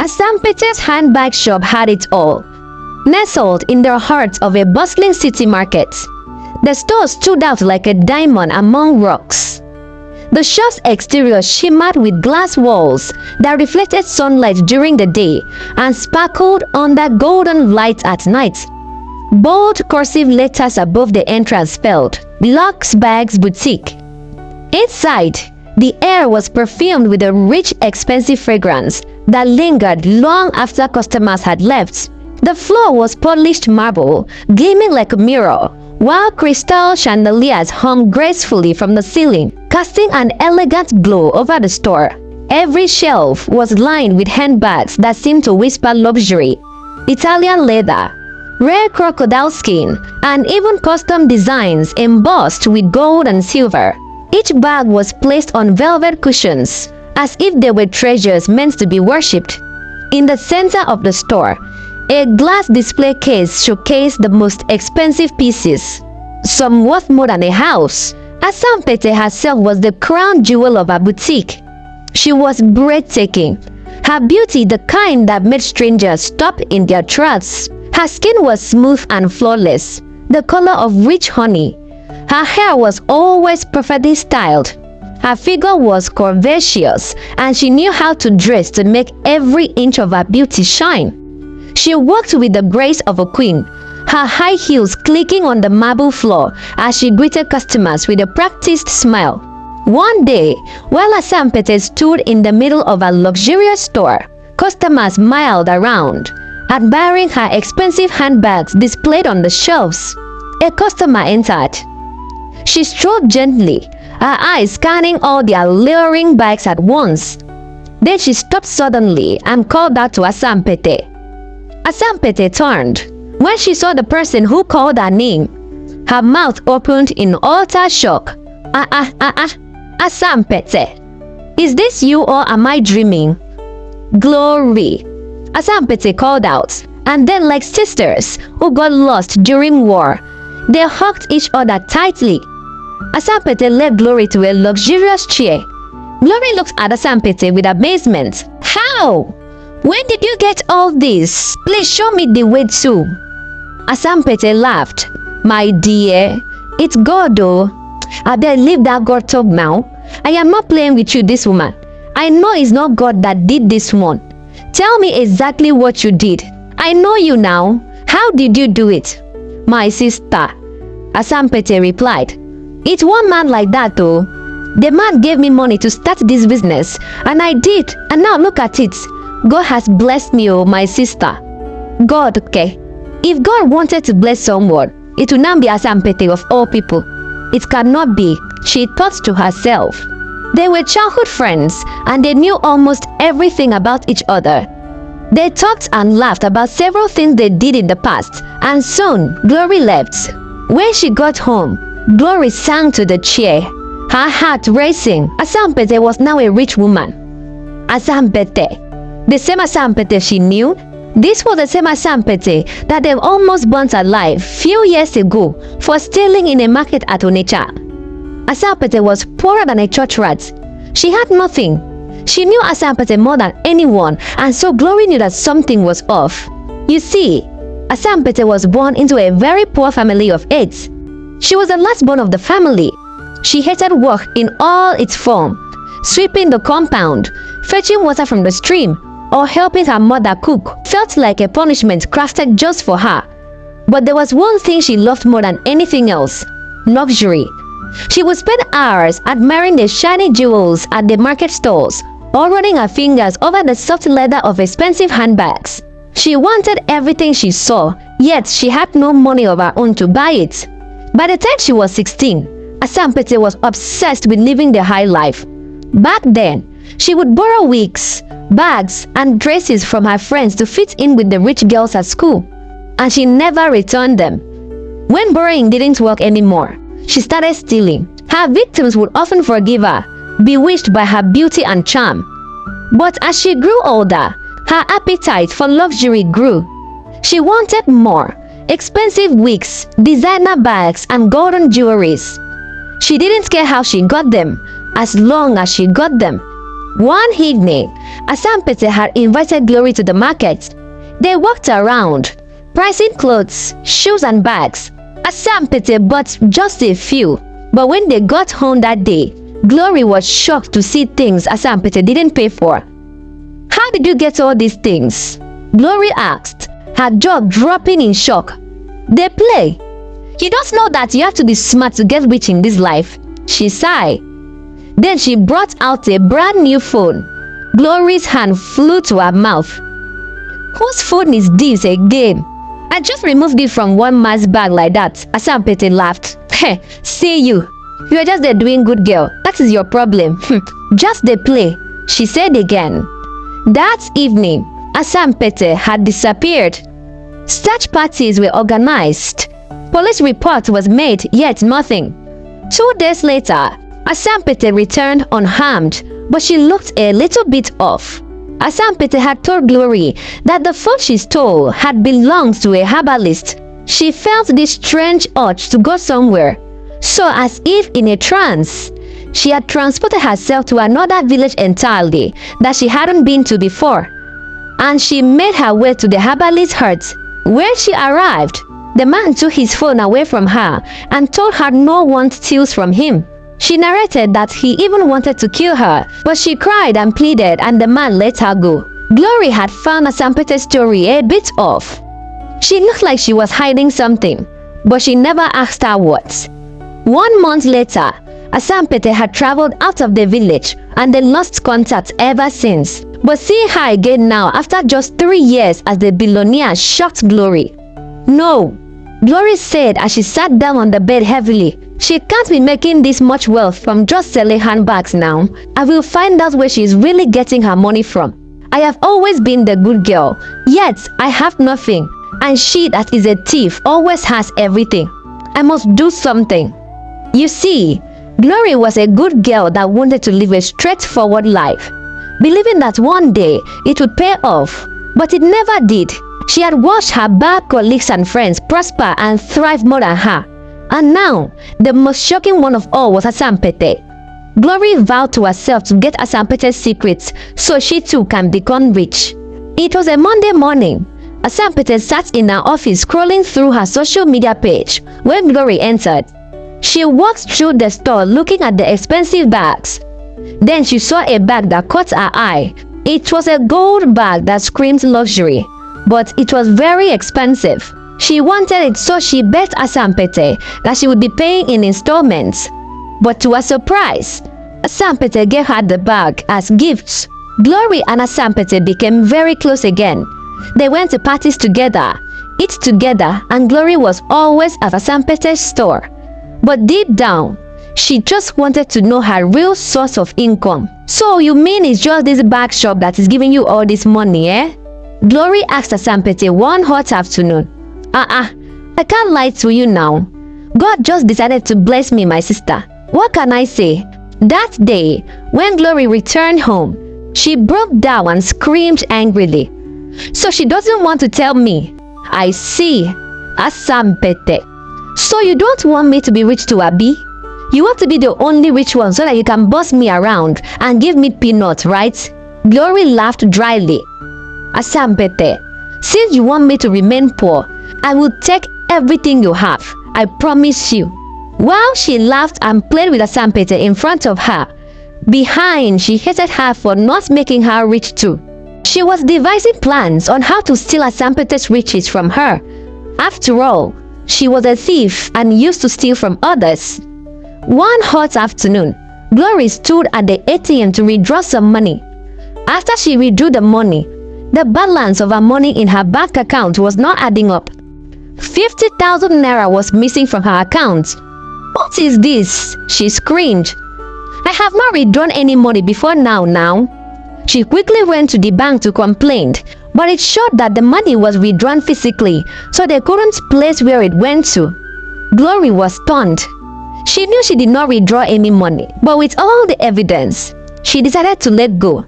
Asanete's handbag shop had it all. Nestled in the heart of a bustling city market, the store stood out like a diamond among rocks. The shop's exterior shimmered with glass walls that reflected sunlight during the day and sparkled under golden light at night. Bold cursive letters above the entrance spelled "Lux Bags Boutique." Inside, the air was perfumed with a rich, expensive fragrance that lingered long after customers had left. The floor was polished marble, gleaming like a mirror, while crystal chandeliers hung gracefully from the ceiling, casting an elegant glow over the store. Every shelf was lined with handbags that seemed to whisper luxury: Italian leather, rare crocodile skin, and even custom designs embossed with gold and silver. Each bag was placed on velvet cushions, as if they were treasures meant to be worshipped. In the center of the store, a glass display case showcased the most expensive pieces, some worth more than a house. Asanete herself was the crown jewel of her boutique. She was breathtaking, her beauty the kind that made strangers stop in their tracks. Her skin was smooth and flawless, the color of rich honey. Her hair was always perfectly styled. Her figure was curvaceous, and she knew how to dress to make every inch of her beauty shine. She walked with the grace of a queen, her high heels clicking on the marble floor as she greeted customers with a practiced smile. One day, while Asanete stood in the middle of a luxurious store, customers miled around, admiring her expensive handbags displayed on the shelves. A customer entered. She strode gently, her eyes scanning all the alluring bags at once. Then she stopped suddenly and called out to Asanete. Asanete turned. When she saw the person who called her name, her mouth opened in utter shock. Asanete, is this you or am I dreaming? Glory, Asanete called out, and then like sisters who got lost during war, they hugged each other tightly. Asanete led Glory to a luxurious chair. Glory looked at Asanete with amazement. How? When did you get all this? Please show me the way too. Asanete laughed. My dear, it's God though. I better leave that God talk now. I am not playing with you, this woman. I know it's not God that did this one. Tell me exactly what you did. I know you now. How did you do it? My sister, Asanete replied. It's one man like that though. The man gave me money to start this business, and I did, and now look at it. God has blessed me, oh my sister. God, okay. If God wanted to bless someone, it would not be Asanete of all people. It cannot be, she thought to herself. They were childhood friends, and they knew almost everything about each other. They talked and laughed about several things they did in the past, and soon Glory left. When she got home, Glory sank to the chair, her heart racing. Asanete was now a rich woman. Asanete, the same Asanete she knew. This was the same Asanete that they almost burnt alive few years ago for stealing in a market at Onitsha. Asanete was poorer than a church rat. She had nothing. She knew Asanete more than anyone, and so Glory knew that something was off. You see, Asanete was born into a very poor family of 8. She was the last born of the family. She hated work in all its form, sweeping the compound, fetching water from the stream, or helping her mother cook felt like a punishment crafted just for her. But there was one thing she loved more than anything else: luxury. She would spend hours admiring the shiny jewels at the market stalls, or running her fingers over the soft leather of expensive handbags. She wanted everything she saw, yet she had no money of her own to buy it. By the time she was 16, Asanete was obsessed with living the high life. Back then, she would borrow wigs, bags, and dresses from her friends to fit in with the rich girls at school, and she never returned them. When borrowing didn't work anymore, she started stealing. Her victims would often forgive her, bewitched by her beauty and charm. But as she grew older, her appetite for luxury grew. She wanted more: expensive wigs, designer bags, and golden jewelries. She didn't care how she got them, as long as she got them. One evening, Asanete had invited Glory to the market. They walked around, pricing clothes, shoes and bags. Asanete bought just a few, but when they got home that day, Glory was shocked to see things Asanete didn't pay for. "How did you get all these things?" Glory asked, her jaw dropping in shock. "They play. You don't know that you have to be smart to get rich in this life," she sighed. Then she brought out a brand new phone. Glory's hand flew to her mouth. "Whose phone is this again?" "I just removed it from one man's bag like that," Asanete laughed. "Heh, see you. You are just a doing good girl. That is your problem." "Just the play," she said again. That evening, Asanete had disappeared. Search parties were organized. Police report was made, yet nothing. 2 days later, Asanete returned unharmed, but she looked a little bit off. Asanete had told Glory that the phone she stole had belonged to a herbalist. She felt this strange urge to go somewhere. So as if in a trance, she had transported herself to another village entirely that she hadn't been to before. And she made her way to the herbalist's hut. When she arrived, the man took his phone away from her and told her no one steals from him. She narrated that he even wanted to kill her, but she cried and pleaded and the man let her go. Glory had found Asanete's story a bit off. She looked like she was hiding something, but she never asked her what. 1 month later, Asanete had traveled out of the village and they lost contact ever since. But seeing her again now after just 3 years as the billionaire shocked Glory. "No," Glory said as she sat down on the bed heavily. "She can't be making this much wealth from just selling handbags now. I will find out where she is really getting her money from. I have always been the good girl, yet I have nothing. And she that is a thief always has everything. I must do something." You see, Glory was a good girl that wanted to live a straightforward life, believing that one day it would pay off, but it never did. She had watched her bad colleagues and friends prosper and thrive more than her. And now, the most shocking one of all was Asanete. Glory vowed to herself to get Asanete's secrets so she too can become rich. It was a Monday morning. Asanete sat in her office scrolling through her social media page when Glory entered. She walked through the store looking at the expensive bags. Then she saw a bag that caught her eye. It was a gold bag that screamed luxury, but it was very expensive. She wanted it, so she begged Asanete that she would be paying in installments. But to her surprise, Asanete gave her the bag as gifts. Glory and Asanete became very close again. They went to parties together, eat together, and Glory was always at Asanete's store. But deep down, she just wanted to know her real source of income. "So you mean it's just this bag shop that is giving you all this money, eh?" Glory asked Asanete one hot afternoon. I can't lie to you now. God just decided to bless me, my sister. What can I say?" That day, when Glory returned home, she broke down and screamed angrily. "So she doesn't want to tell me. I see, Asanete. So you don't want me to be rich to Abi? You want to be the only rich one so that you can boss me around and give me peanuts, right?" Glory laughed dryly. "Asanete, since you want me to remain poor, I will take everything you have. I promise you." While she laughed and played with Asanete in front of her, behind she hated her for not making her rich too. She was devising plans on how to steal Asanete's riches from her. After all, she was a thief and used to steal from others. One hot afternoon, Glory stood at the ATM to withdraw some money. After she withdrew the money, the balance of her money in her bank account was not adding up. 50,000 naira was missing from her account. "What is this?" she screamed. "I have not withdrawn any money before now." She quickly went to the bank to complain, but it showed that the money was withdrawn physically, so they couldn't place where it went to. Glory was stunned. She knew she did not withdraw any money, but with all the evidence, she decided to let go,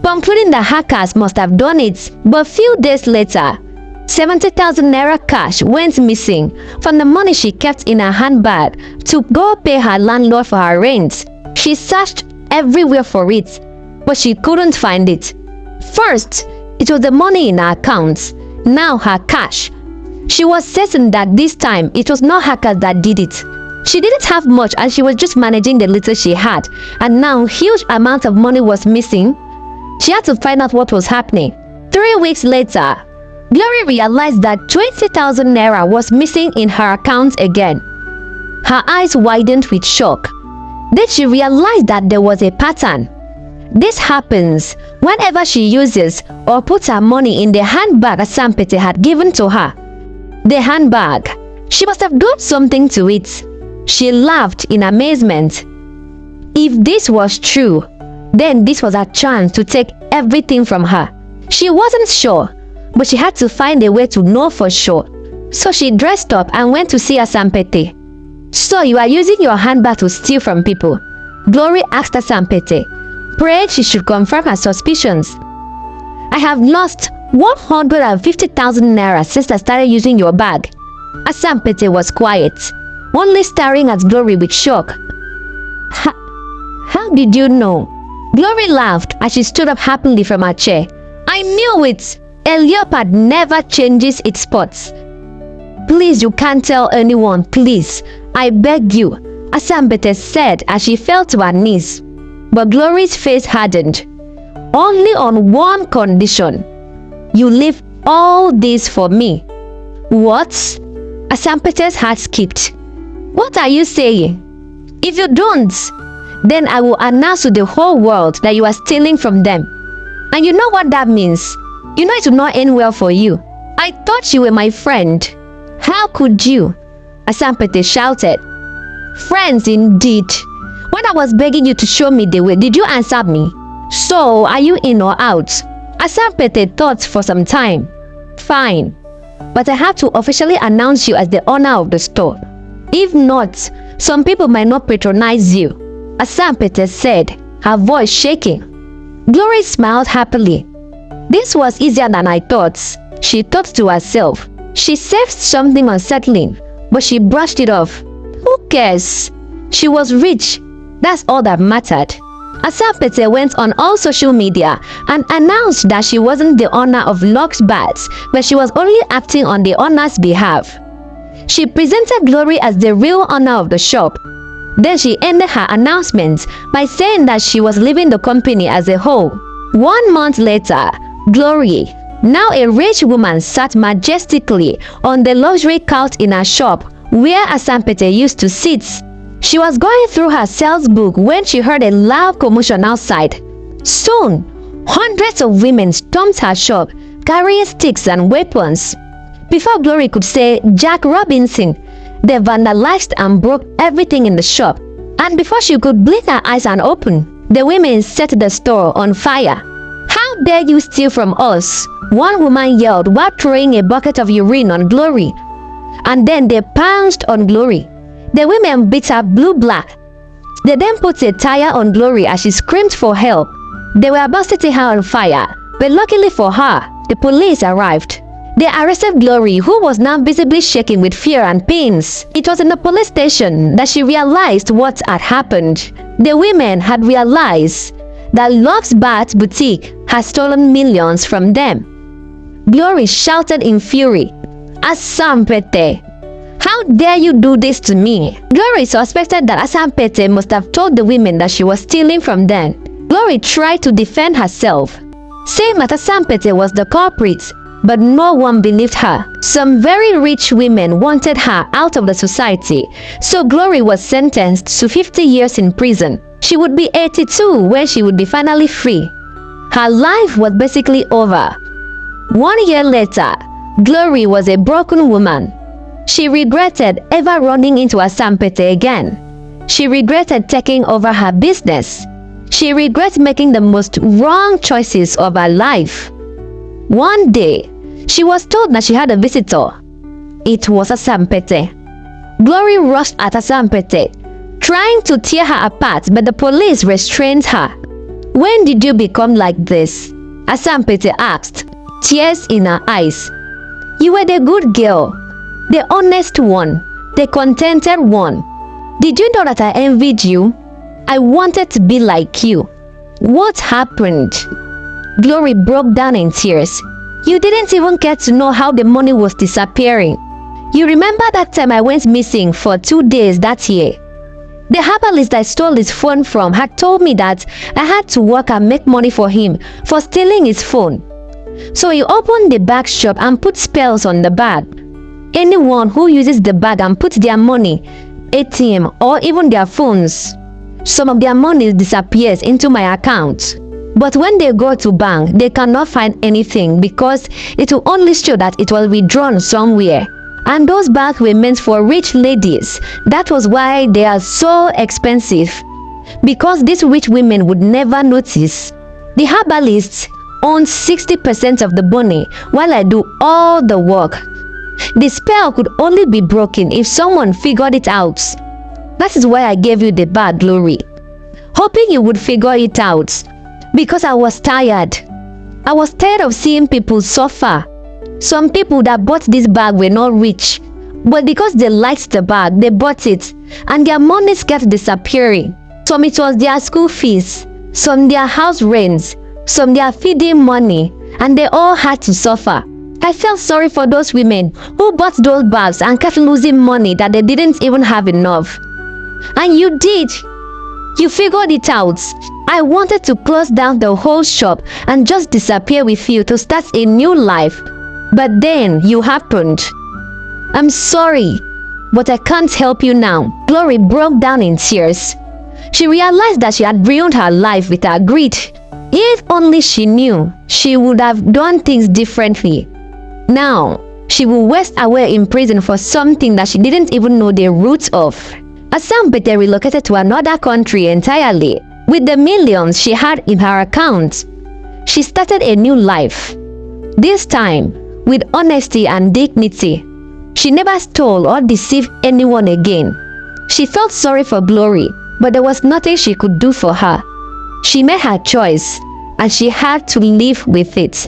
concluding that hackers must have done it. But few days later, 70,000 naira cash went missing from the money she kept in her handbag to go pay her landlord for her rent. She searched everywhere for it, but she couldn't find it. First, it was the money in her accounts, now her cash. She was certain that this time it was not hackers that did it. She didn't have much and she was just managing the little she had, and now huge amounts of money was missing. She had to find out what was happening. 3 weeks later, Glory realized that 20,000 naira was missing in her account again. Her eyes widened with shock. Then she realized that there was a pattern. This happens whenever she uses or puts her money in the handbag Asanete had given to her. The handbag. She must have done something to it. She laughed in amazement. If this was true, then this was her chance to take everything from her. She wasn't sure, but she had to find a way to know for sure. So she dressed up and went to see Asanete. "So you are using your handbag to steal from people?" Glory asked Asanete, prayed she should confirm her suspicions. "I have lost 150,000 naira since I started using your bag." Asanete was quiet, only staring at Glory with shock. How did you know?" Glory laughed as she stood up happily from her chair. "I knew it. A leopard never changes its spots." "Please, you can't tell anyone, please. I beg you," Asanete said as she fell to her knees. But Glory's face hardened. "Only on one condition. You leave all this for me." "What?" Asanete's heart skipped. "What are you saying?" "If you don't, then I will announce to the whole world that you are stealing from them. And you know what that means? You know it will not end well for you. I thought you were my friend. How could you?" Asanete shouted. "Friends indeed. When I was begging you to show me the way, did you answer me? So, are you in or out?" Asanete thought for some time. "Fine, but I have to officially announce you as the owner of the store. If not, some people might not patronize you," Asanete said, her voice shaking. Glory smiled happily. "This was easier than I thought," she thought to herself. She sensed something unsettling, but she brushed it off. Who cares? She was rich. That's all that mattered. Asanete went on all social media and announced that she wasn't the owner of Lux Bags, but she was only acting on the owner's behalf. She presented Glory as the real owner of the shop. Then she ended her announcement by saying that she was leaving the company as a whole. 1 month later, Glory, now a rich woman, sat majestically on the luxury couch in her shop where Asanete used to sit. She was going through her sales book when she heard a loud commotion outside. Soon, hundreds of women stormed her shop, carrying sticks and weapons. Before Glory could say Jack Robinson, they vandalized and broke everything in the shop. And before she could blink her eyes and open, the women set the store on fire. "How dare you steal from us?" one woman yelled while throwing a bucket of urine on Glory. And then they pounced on Glory. The women beat her blue-black. They then put a tire on Glory as she screamed for help. They were about setting her on fire, but luckily for her, the police arrived. They arrested Glory, who was now visibly shaking with fear and pains. It was in the police station that she realized what had happened. The women had realized that Lux Bags Boutique had stolen millions from them. Glory shouted in fury, "Asanete, how dare you do this to me?" Glory suspected that Asanete must have told the women that she was stealing from them. Glory tried to defend herself, saying that Asanete was the culprit, but no one believed her. Some very rich women wanted her out of the society, so Glory was sentenced to 50 years in prison. She would be 82 when she would be finally free. Her life was basically over. 1 year later, Glory was a broken woman. She regretted ever running into Asanete again. She regretted taking over her business. She regrets making the most wrong choices of her life. One day, she was told that she had a visitor. It was Asanete. Glory rushed at Asanete, trying to tear her apart, but the police restrained her. "When did you become like this?" Asanete asked, tears in her eyes. "You were the good girl, the honest one, the contented one. Did you know that I envied you? I wanted to be like you." What happened? Glory broke down in tears. You didn't even get to know how the money was disappearing. You remember that time I went missing for 2 days that year? The herbalist I stole his phone from had told me that I had to work and make money for him for stealing his phone. So he opened the bag shop and put spells on the bag. Anyone who uses the bag and puts their money, ATM, or even their phones, some of their money disappears into my account. But when they go to bank, they cannot find anything because it will only show that it was withdrawn somewhere. And those bags were meant for rich ladies. That was why they are so expensive. Because these rich women would never notice. The herbalist owns 60% of the money while I do all the work. The spell could only be broken if someone figured it out. That is why I gave you the bag, Glory. Hoping you would figure it out. Because I was tired. I was tired of seeing people suffer. Some people that bought this bag were not rich, but because they liked the bag, they bought it, and their monies kept disappearing. Some it was their school fees, some their house rents, some their feeding money, and they all had to suffer. I felt sorry for those women who bought those bags and kept losing money that they didn't even have enough. And you did. You figured it out. I wanted to close down the whole shop and just disappear with you to start a new life. But then you happened. I'm sorry, but I can't help you now. Glory broke down in tears. She realized that she had ruined her life with her greed. If only she knew, she would have done things differently. Now, she will waste away in prison for something that she didn't even know the roots of. Asanete relocated to another country entirely. With the millions she had in her account, she started a new life. This time, with honesty and dignity. She never stole or deceived anyone again. She felt sorry for Glory, but there was nothing she could do for her. She made her choice, and she had to live with it.